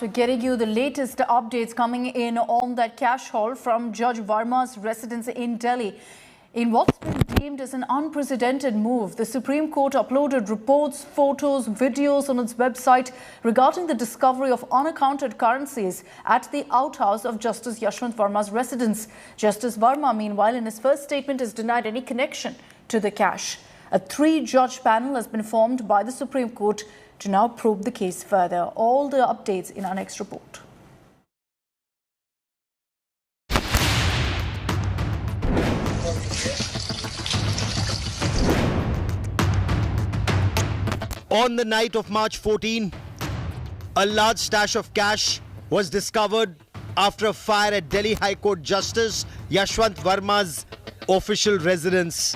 We're getting you the latest updates coming in on that cash haul from Judge Verma's residence in Delhi. In what's been deemed as an unprecedented move, the Supreme Court uploaded reports, photos, videos on its website regarding the discovery of unaccounted currencies at the outhouse of Justice Yashwant Verma's residence. Justice Verma, meanwhile, in his first statement, has denied any connection to the cash. A 3-judge panel has been formed by the Supreme Court to now probe the case further. All the updates in our next report. On the night of March 14, a large stash of cash was discovered after a fire at Delhi High Court Justice Yashwant Verma's official residence.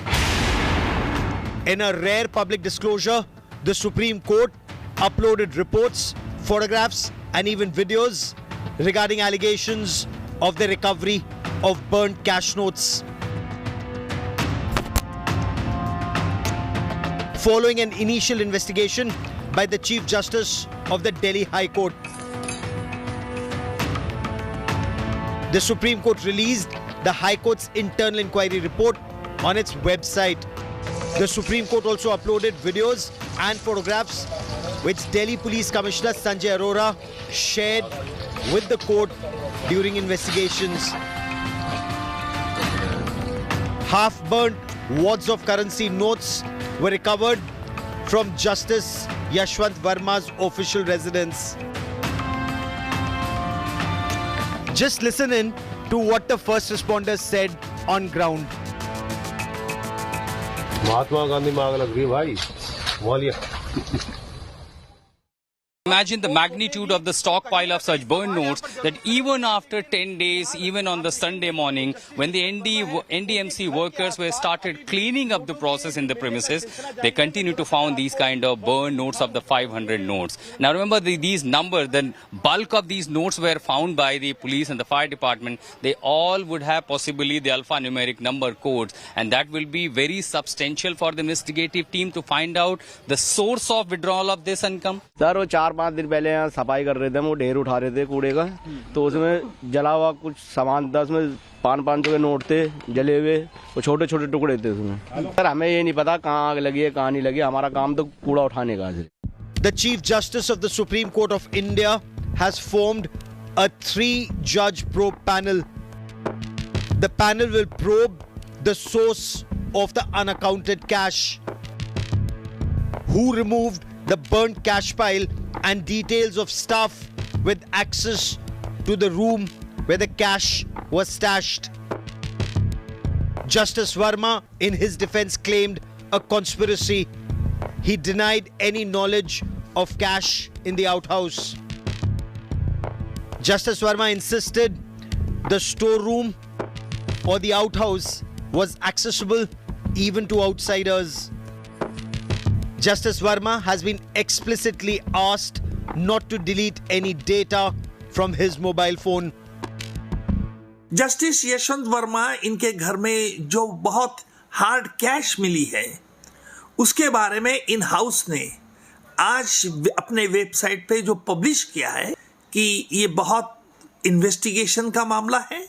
In a rare public disclosure, the Supreme Court uploaded reports, photographs and even videos regarding allegations of the recovery of burnt cash notes. Following an initial investigation by the Chief Justice of the Delhi High Court, the Supreme Court released the High Court's internal inquiry report on its website. The Supreme Court also uploaded videos and photographs which Delhi Police Commissioner Sanjay Arora shared with the court during investigations. Half-burnt wads of currency notes were recovered from Justice Yashwant Verma's official residence. Just listen in to what the first responders said on ground. Mahatma Gandhi मांग लग रही भाई बोलिए. Imagine the magnitude of the stockpile of such burn notes that even after 10 days, even on the Sunday morning, when the NDMC workers were started cleaning up the process in the premises, they continue to found these kind of burn notes of the 500 notes. Now remember these numbers, the bulk of these notes were found by the police and the fire department. They all would have possibly the alphanumeric number codes, and that will be very substantial for the investigative team to find out the source of withdrawal of this income. Sir वो 4-5 दिन पहले यहाँ सफाई कर रहे थे, वो ढेर उठा रहे थे कूड़े का, तो उसमें जला हुआ कुछ सामान 10 में 500 के नोट थे जले हुए, वो छोटे छोटे टुकड़े थे उसमें. सर हमें ये नहीं पता कहाँ आग लगी है कहाँ नहीं लगी, हमारा काम तो कूड़ा उठाने का है. The Chief Justice of the Supreme Court of India has formed a 3-judge probe panel. The panel will probe the source of the unaccounted cash, who removed the burnt cash pile, and details of staff with access to the room where the cash was stashed. Justice Verma, in his defense, claimed a conspiracy. He denied any knowledge of cash in the outhouse. Justice Verma insisted the storeroom or the outhouse was accessible even to outsiders. Justice Verma has been explicitly asked not to delete any data from his mobile phone. Justice Yashwant Verma इनके घर में जो बहुत hard cash मिली है उसके बारे में in house ने आज अपने वेबसाइट पे जो पब्लिश किया है कि ये बहुत इन्वेस्टिगेशन का मामला है.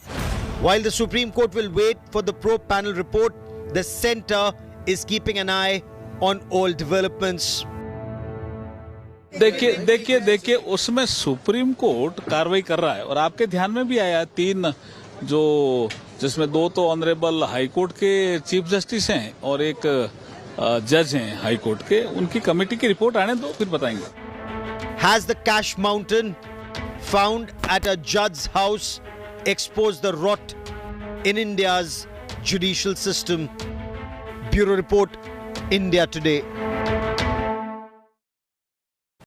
While the Supreme Court will wait for the probe panel report, the center is keeping an eye on all developments. देखिए उसमें सुप्रीम कोर्ट कार्रवाई कर रहा है और आपके ध्यान में भी आया 3 जो जिसमें 2 तो ऑनरेबल हाई कोर्ट के चीफ जस्टिस हैं और एक जज हैं हाई कोर्ट के, उनकी कमेटी की रिपोर्ट आने दो फिर बताएंगे. Has the cash mountain found at a judge's house exposed the rot in India's judicial system? Bureau Report, India Today.